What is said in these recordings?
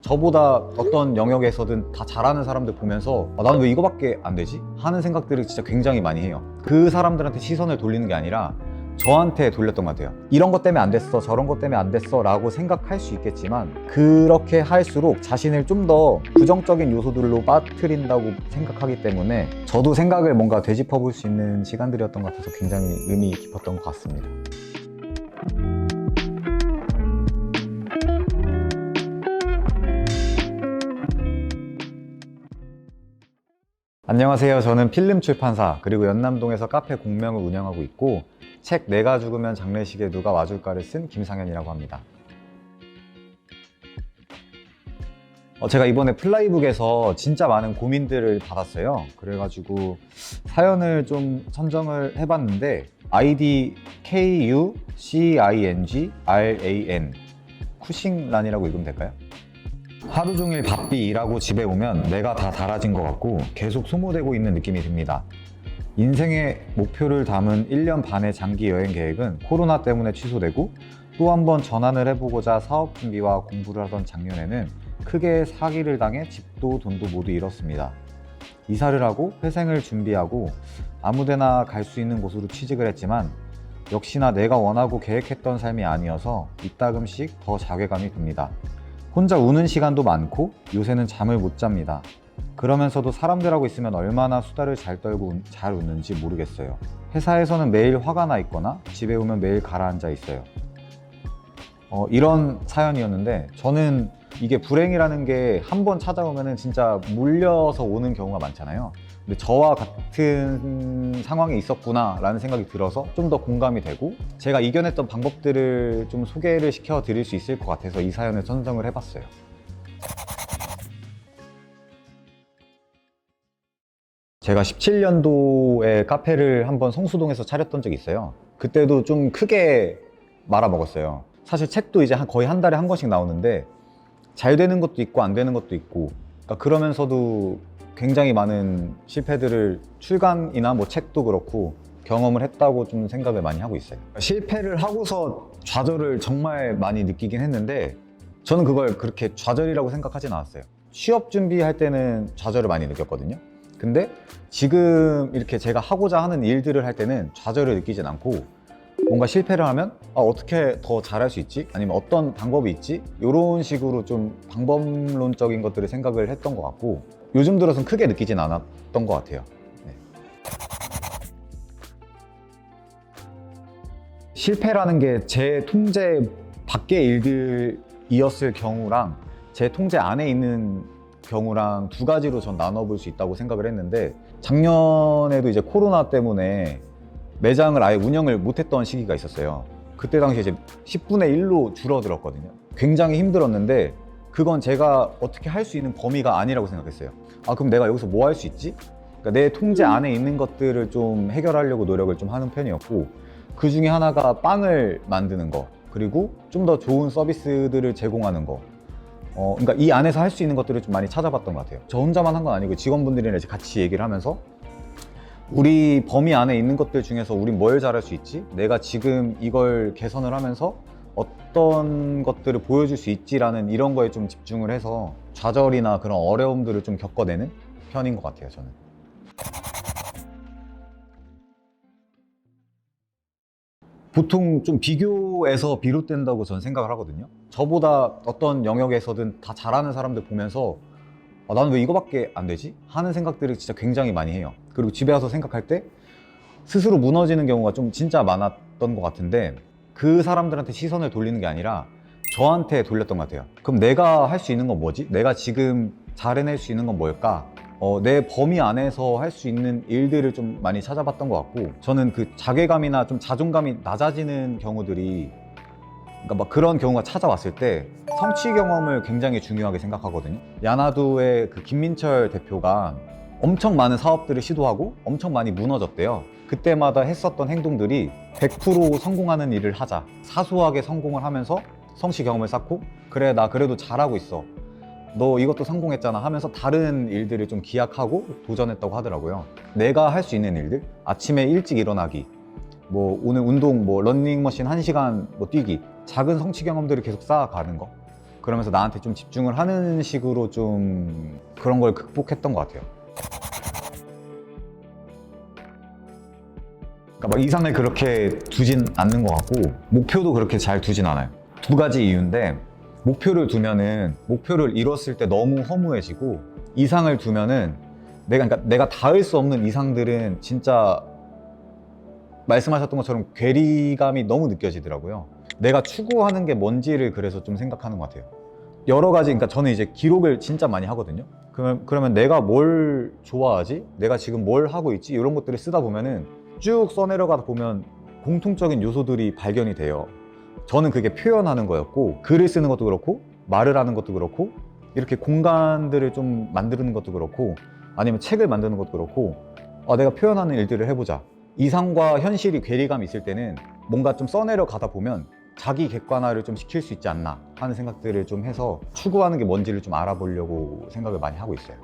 저보다 어떤 영역에서든 다 잘하는 사람들 보면서 나는 왜 이거밖에 안 되지? 하는 생각들을 진짜 굉장히 많이 해요. 그 사람들한테 시선을 돌리는 게 아니라 저한테 돌렸던 것 같아요. 이런 것 때문에 안 됐어, 저런 것 때문에 안 됐어 라고 생각할 수 있겠지만, 그렇게 할수록 자신을 좀 더 부정적인 요소들로 빠뜨린다고 생각하기 때문에 저도 생각을 뭔가 되짚어 볼 수 있는 시간들이었던 것 같아서 굉장히 의미 깊었던 것 같습니다. 안녕하세요. 저는 필름 출판사 그리고 연남동에서 카페 공명을 운영하고 있고, 책 내가 죽으면 장례식에 누가 와줄까를 쓴 김상현이라고 합니다. 제가 이번에 플라이북에서 진짜 많은 고민들을 받았어요. 그래가지고 사연을 좀 선정을 해봤는데, 아이디 KUCINGRAN 쿠싱란이라고 읽으면 될까요? 하루 종일 바삐 일하고 집에 오면 내가 다 달아진 것 같고 계속 소모되고 있는 느낌이 듭니다. 인생의 목표를 담은 1년 반의 장기 여행 계획은 코로나 때문에 취소되고, 또 한 번 전환을 해보고자 사업 준비와 공부를 하던 작년에는 크게 사기를 당해 집도 돈도 모두 잃었습니다. 이사를 하고 회생을 준비하고 아무데나 갈 수 있는 곳으로 취직을 했지만 역시나 내가 원하고 계획했던 삶이 아니어서 이따금씩 더 자괴감이 듭니다. 혼자 우는 시간도 많고 요새는 잠을 못 잡니다. 그러면서도 사람들하고 있으면 얼마나 수다를 잘 떨고 잘 웃는지 모르겠어요. 회사에서는 매일 화가 나 있거나 집에 오면 매일 가라앉아 있어요. 이런 사연이었는데, 저는 이게 불행이라는 게 한 번 찾아오면 진짜 물려서 오는 경우가 많잖아요. 근데 저와 같은 상황에 있었구나 라는 생각이 들어서 좀 더 공감이 되고, 제가 이겨냈던 방법들을 좀 소개를 시켜 드릴 수 있을 것 같아서 이 사연을 선정을 해봤어요. 제가 17년도에 카페를 한번 성수동에서 차렸던 적이 있어요. 그때도 좀 크게 말아먹었어요. 사실 책도 이제 거의 한 달에 한 권씩 나오는데 잘 되는 것도 있고 안 되는 것도 있고, 그러니까 그러면서도 굉장히 많은 실패들을 출간이나 뭐 책도 그렇고 경험을 했다고 좀 생각을 많이 하고 있어요. 실패를 하고서 좌절을 정말 많이 느끼긴 했는데, 저는 그걸 그렇게 좌절이라고 생각하진 않았어요. 취업 준비할 때는 좌절을 많이 느꼈거든요. 근데 지금 이렇게 제가 하고자 하는 일들을 할 때는 좌절을 느끼진 않고, 뭔가 실패를 하면 어떻게 더 잘할 수 있지? 아니면 어떤 방법이 있지? 이런 식으로 좀 방법론적인 것들을 생각을 했던 것 같고, 요즘 들어서는 크게 느끼진 않았던 것 같아요. 네. 실패라는 게 제 통제 밖의 일들이었을 경우랑 제 통제 안에 있는 경우랑 두 가지로 전 나눠볼 수 있다고 생각을 했는데, 작년에도 이제 코로나 때문에 매장을 아예 운영을 못했던 시기가 있었어요. 그때 당시에 이제 10분의 1로 줄어들었거든요. 굉장히 힘들었는데 그건 제가 어떻게 할 수 있는 범위가 아니라고 생각했어요. 그럼 내가 여기서 뭐 할 수 있지? 그러니까 내 통제 안에 있는 것들을 좀 해결하려고 노력을 좀 하는 편이었고, 그 중에 하나가 빵을 만드는 거, 그리고 좀 더 좋은 서비스들을 제공하는 거. 그러니까 이 안에서 할 수 있는 것들을 좀 많이 찾아봤던 것 같아요. 저 혼자만 한 건 아니고 직원분들이랑 이제 같이 얘기를 하면서 우리 범위 안에 있는 것들 중에서 우린 뭘 잘할 수 있지? 내가 지금 이걸 개선을 하면서 어떤 것들을 보여줄 수 있지라는 이런 거에 좀 집중을 해서 좌절이나 그런 어려움들을 좀 겪어내는 편인 것 같아요, 저는. 보통 좀 비교에서 비롯된다고 저는 생각을 하거든요. 저보다 어떤 영역에서든 다 잘하는 사람들 보면서 나는 왜 이거밖에 안 되지? 하는 생각들을 진짜 굉장히 많이 해요. 그리고 집에 와서 생각할 때 스스로 무너지는 경우가 좀 진짜 많았던 것 같은데, 그 사람들한테 시선을 돌리는 게 아니라 저한테 돌렸던 것 같아요. 그럼 내가 할 수 있는 건 뭐지? 내가 지금 잘 해낼 수 있는 건 뭘까? 내 범위 안에서 할 수 있는 일들을 좀 많이 찾아봤던 것 같고, 저는 그 자괴감이나 좀 자존감이 낮아지는 경우들이, 그러니까 막 그런 경우가 찾아왔을 때 성취 경험을 굉장히 중요하게 생각하거든요. 야나두의 그 김민철 대표가 엄청 많은 사업들을 시도하고 엄청 많이 무너졌대요. 그때마다 했었던 행동들이 100% 성공하는 일을 하자, 사소하게 성공을 하면서 성취 경험을 쌓고, 그래 나 그래도 잘하고 있어, 너 이것도 성공했잖아 하면서 다른 일들을 좀 기약하고 도전했다고 하더라고요. 내가 할 수 있는 일들, 아침에 일찍 일어나기, 뭐 오늘 운동, 뭐 러닝머신 1시간 뭐 뛰기, 작은 성취 경험들을 계속 쌓아가는 거, 그러면서 나한테 좀 집중을 하는 식으로 좀 그런 걸 극복했던 것 같아요. 그러니까 막 이상을 그렇게 두진 않는 것 같고 목표도 그렇게 잘 두진 않아요. 두 가지 이유인데, 목표를 두면은 목표를 이뤘을 때 너무 허무해지고, 이상을 두면은 내가 닿을 수 없는 이상들은 진짜 말씀하셨던 것처럼 괴리감이 너무 느껴지더라고요. 내가 추구하는 게 뭔지를 그래서 좀 생각하는 것 같아요. 여러 가지, 그러니까 저는 이제 기록을 진짜 많이 하거든요. 그러면 내가 뭘 좋아하지? 내가 지금 뭘 하고 있지? 이런 것들을 쓰다 보면은 쭉 써내려가다 보면 공통적인 요소들이 발견이 돼요. 저는 그게 표현하는 거였고, 글을 쓰는 것도 그렇고, 말을 하는 것도 그렇고, 이렇게 공간들을 좀 만드는 것도 그렇고, 아니면 책을 만드는 것도 그렇고, 내가 표현하는 일들을 해보자. 이상과 현실이 괴리감이 있을 때는 뭔가 좀 써내려 가다 보면 자기 객관화를 좀 시킬 수 있지 않나 하는 생각들을 좀 해서 추구하는 게 뭔지를 좀 알아보려고 생각을 많이 하고 있어요.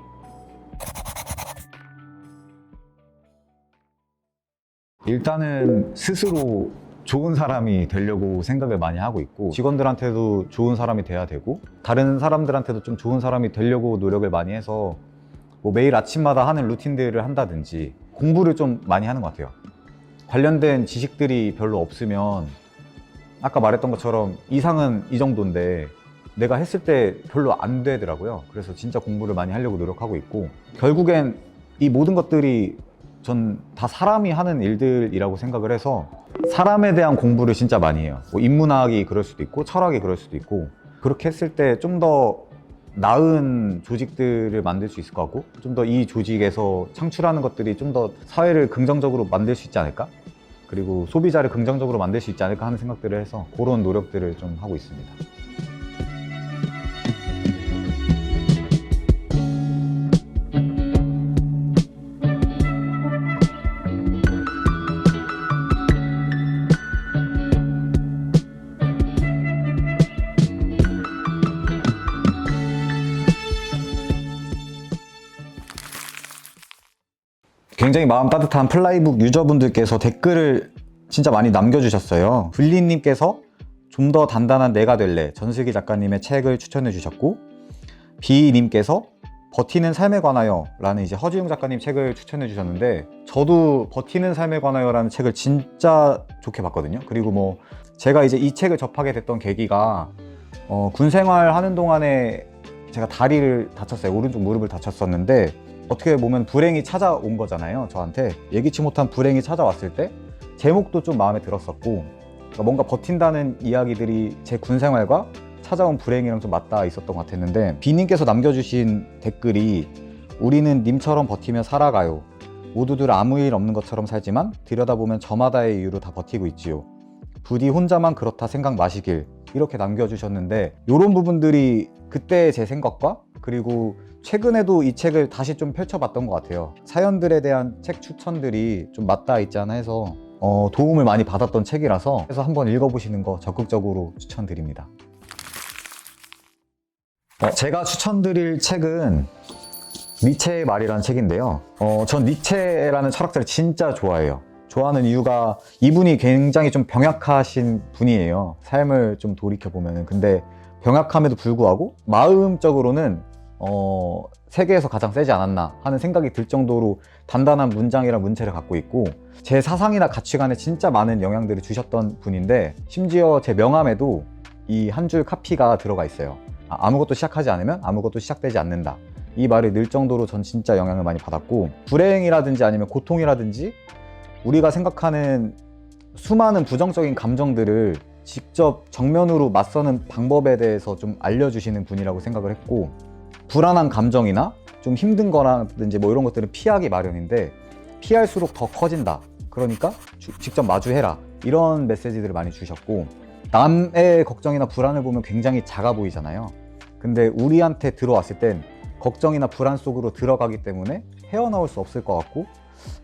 일단은 스스로 좋은 사람이 되려고 생각을 많이 하고 있고, 직원들한테도 좋은 사람이 돼야 되고, 다른 사람들한테도 좀 좋은 사람이 되려고 노력을 많이 해서 뭐 매일 아침마다 하는 루틴들을 한다든지 공부를 좀 많이 하는 것 같아요. 관련된 지식들이 별로 없으면 아까 말했던 것처럼 이상은 이 정도인데 내가 했을 때 별로 안 되더라고요. 그래서 진짜 공부를 많이 하려고 노력하고 있고, 결국엔 이 모든 것들이 전 다 사람이 하는 일들이라고 생각을 해서 사람에 대한 공부를 진짜 많이 해요. 뭐 인문학이 그럴 수도 있고 철학이 그럴 수도 있고, 그렇게 했을 때 좀 더 나은 조직들을 만들 수 있을 것 같고, 좀 더 이 조직에서 창출하는 것들이 좀 더 사회를 긍정적으로 만들 수 있지 않을까? 그리고 소비자를 긍정적으로 만들 수 있지 않을까 하는 생각들을 해서 그런 노력들을 좀 하고 있습니다. 굉장히 마음 따뜻한 플라이북 유저분들께서 댓글을 진짜 많이 남겨주셨어요. 블리님께서 좀 더 단단한 내가 될래 전슬기 작가님의 책을 추천해 주셨고, 비님께서 버티는 삶에 관하여 라는 이제 허지웅 작가님 책을 추천해 주셨는데, 저도 버티는 삶에 관하여 라는 책을 진짜 좋게 봤거든요. 그리고 뭐 제가 이제 이 책을 접하게 됐던 계기가 군 생활하는 동안에 제가 다리를 다쳤어요. 오른쪽 무릎을 다쳤었는데, 어떻게 보면 불행이 찾아온 거잖아요. 저한테 예기치 못한 불행이 찾아왔을 때 제목도 좀 마음에 들었었고, 그러니까 뭔가 버틴다는 이야기들이 제 군 생활과 찾아온 불행이랑 좀 맞닿아 있었던 것 같았는데, 비님께서 남겨주신 댓글이 우리는 님처럼 버티며 살아가요. 모두들 아무 일 없는 것처럼 살지만 들여다보면 저마다의 이유로 다 버티고 있지요. 부디 혼자만 그렇다 생각 마시길, 이렇게 남겨주셨는데, 이런 부분들이 그때 제 생각과, 그리고 최근에도 이 책을 다시 좀 펼쳐봤던 것 같아요. 사연들에 대한 책 추천들이 좀 맞닿아 있지 않아 해서 도움을 많이 받았던 책이라서, 그래서 한번 읽어보시는 거 적극적으로 추천드립니다. 제가 추천드릴 책은 니체의 말이라는 책인데요. 전 니체라는 철학자를 진짜 좋아해요. 좋아하는 이유가 이분이 굉장히 좀 병약하신 분이에요. 삶을 좀 돌이켜보면은. 근데 병약함에도 불구하고 마음적으로는 세계에서 가장 세지 않았나 하는 생각이 들 정도로 단단한 문장이랑 문체를 갖고 있고, 제 사상이나 가치관에 진짜 많은 영향들을 주셨던 분인데, 심지어 제 명함에도 이 한 줄 카피가 들어가 있어요. 아무것도 시작하지 않으면 아무것도 시작되지 않는다. 이 말을 늘 정도로 전 진짜 영향을 많이 받았고, 불행이라든지 아니면 고통이라든지 우리가 생각하는 수많은 부정적인 감정들을 직접 정면으로 맞서는 방법에 대해서 좀 알려주시는 분이라고 생각을 했고, 불안한 감정이나 좀 힘든 거라든지 뭐 이런 것들은 피하기 마련인데 피할수록 더 커진다. 그러니까 직접 마주해라. 이런 메시지들을 많이 주셨고, 남의 걱정이나 불안을 보면 굉장히 작아 보이잖아요. 근데 우리한테 들어왔을 땐 걱정이나 불안 속으로 들어가기 때문에 헤어나올 수 없을 것 같고,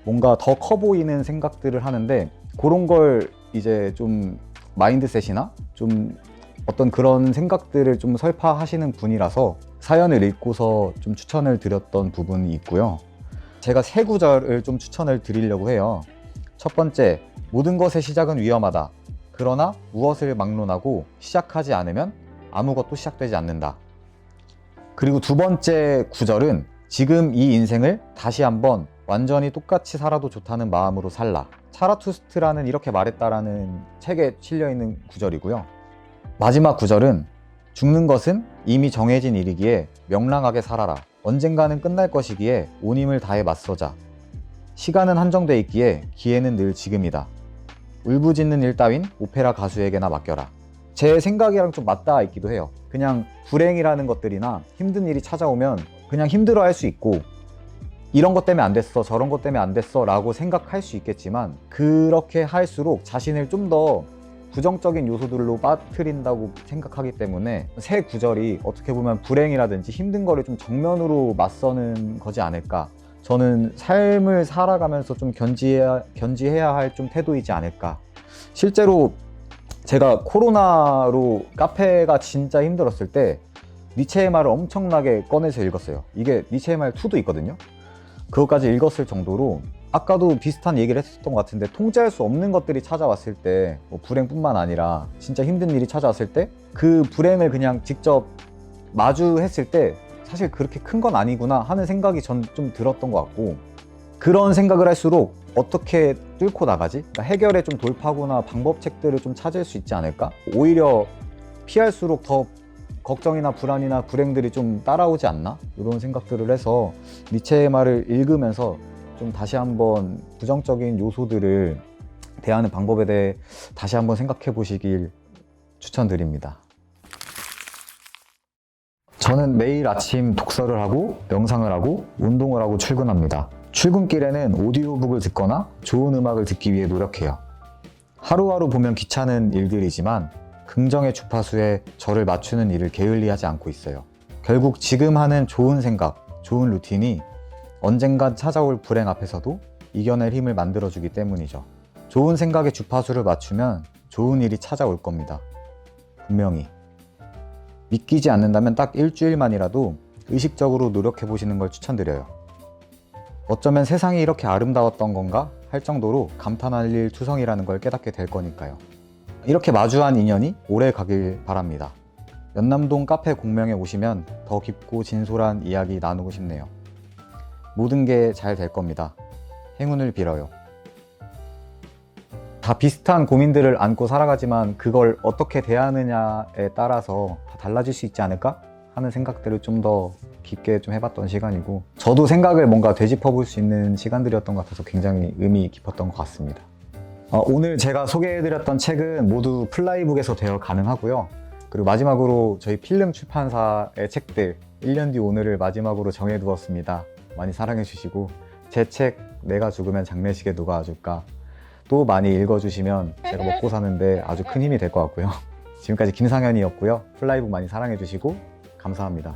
뭔가 더 커 보이는 생각들을 하는데, 그런 걸 이제 좀 마인드셋이나 좀 어떤 그런 생각들을 좀 설파하시는 분이라서 사연을 읽고서 좀 추천을 드렸던 부분이 있고요. 제가 세 구절을 좀 추천을 드리려고 해요. 첫 번째, 모든 것의 시작은 위험하다. 그러나 무엇을 막론하고 시작하지 않으면 아무것도 시작되지 않는다. 그리고 두 번째 구절은 지금 이 인생을 다시 한번 완전히 똑같이 살아도 좋다는 마음으로 살라. 차라투스트라는 이렇게 말했다라는 책에 실려있는 구절이고요. 마지막 구절은 죽는 것은 이미 정해진 일이기에 명랑하게 살아라. 언젠가는 끝날 것이기에 온 힘을 다해 맞서자. 시간은 한정돼 있기에 기회는 늘 지금이다. 울부짖는 일 따윈 오페라 가수에게나 맡겨라. 제 생각이랑 좀 맞닿아 있기도 해요. 그냥 불행이라는 것들이나 힘든 일이 찾아오면 그냥 힘들어할 수 있고 이런 것 때문에 안 됐어, 저런 것 때문에 안 됐어 라고 생각할 수 있겠지만 그렇게 할수록 자신을 좀 더 부정적인 요소들로 빠뜨린다고 생각하기 때문에 새 구절이 어떻게 보면 불행이라든지 힘든 거를 좀 정면으로 맞서는 거지 않을까. 저는 삶을 살아가면서 좀 견지해야 할 좀 태도이지 않을까. 실제로 제가 코로나로 카페가 진짜 힘들었을 때 니체의 말을 엄청나게 꺼내서 읽었어요. 이게 니체의 말 2도 있거든요. 그것까지 읽었을 정도로 아까도 비슷한 얘기를 했었던 것 같은데 통제할 수 없는 것들이 찾아왔을 때 뭐 불행뿐만 아니라 진짜 힘든 일이 찾아왔을 때 그 불행을 그냥 직접 마주했을 때 사실 그렇게 큰 건 아니구나 하는 생각이 전 좀 들었던 것 같고 그런 생각을 할수록 어떻게 뚫고 나가지? 그러니까 해결의 좀 돌파구나 방법책들을 좀 찾을 수 있지 않을까? 오히려 피할수록 더 걱정이나 불안이나 불행들이 좀 따라오지 않나? 이런 생각들을 해서 니체의 말을 읽으면서 좀 다시 한번 부정적인 요소들을 대하는 방법에 대해 다시 한번 생각해 보시길 추천드립니다. 저는 매일 아침 독서를 하고 명상을 하고 운동을 하고 출근합니다. 출근길에는 오디오북을 듣거나 좋은 음악을 듣기 위해 노력해요. 하루하루 보면 귀찮은 일들이지만 긍정의 주파수에 저를 맞추는 일을 게을리하지 않고 있어요. 결국 지금 하는 좋은 생각, 좋은 루틴이 언젠간 찾아올 불행 앞에서도 이겨낼 힘을 만들어주기 때문이죠. 좋은 생각의 주파수를 맞추면 좋은 일이 찾아올 겁니다. 분명히. 믿기지 않는다면 딱 일주일만이라도 의식적으로 노력해 보시는 걸 추천드려요. 어쩌면 세상이 이렇게 아름다웠던 건가 할 정도로 감탄할 일 투성이라는 걸 깨닫게 될 거니까요. 이렇게 마주한 인연이 오래 가길 바랍니다. 연남동 카페 공명에 오시면 더 깊고 진솔한 이야기 나누고 싶네요. 모든 게 잘 될 겁니다. 행운을 빌어요. 다 비슷한 고민들을 안고 살아가지만 그걸 어떻게 대하느냐에 따라서 다 달라질 수 있지 않을까 하는 생각들을 좀 더 깊게 좀 해봤던 시간이고 저도 생각을 뭔가 되짚어 볼 수 있는 시간들이었던 것 같아서 굉장히 의미 깊었던 것 같습니다. 오늘 제가 소개해드렸던 책은 모두 플라이북에서 대여 가능하고요. 그리고 마지막으로 저희 필름 출판사의 책들 1년 뒤 오늘을 마지막으로 정해두었습니다. 많이 사랑해 주시고 제 책 내가 죽으면 장례식에 누가 와줄까 또 많이 읽어주시면 제가 먹고 사는데 아주 큰 힘이 될 것 같고요. 지금까지 김상현이었고요. 플라이북 많이 사랑해 주시고 감사합니다.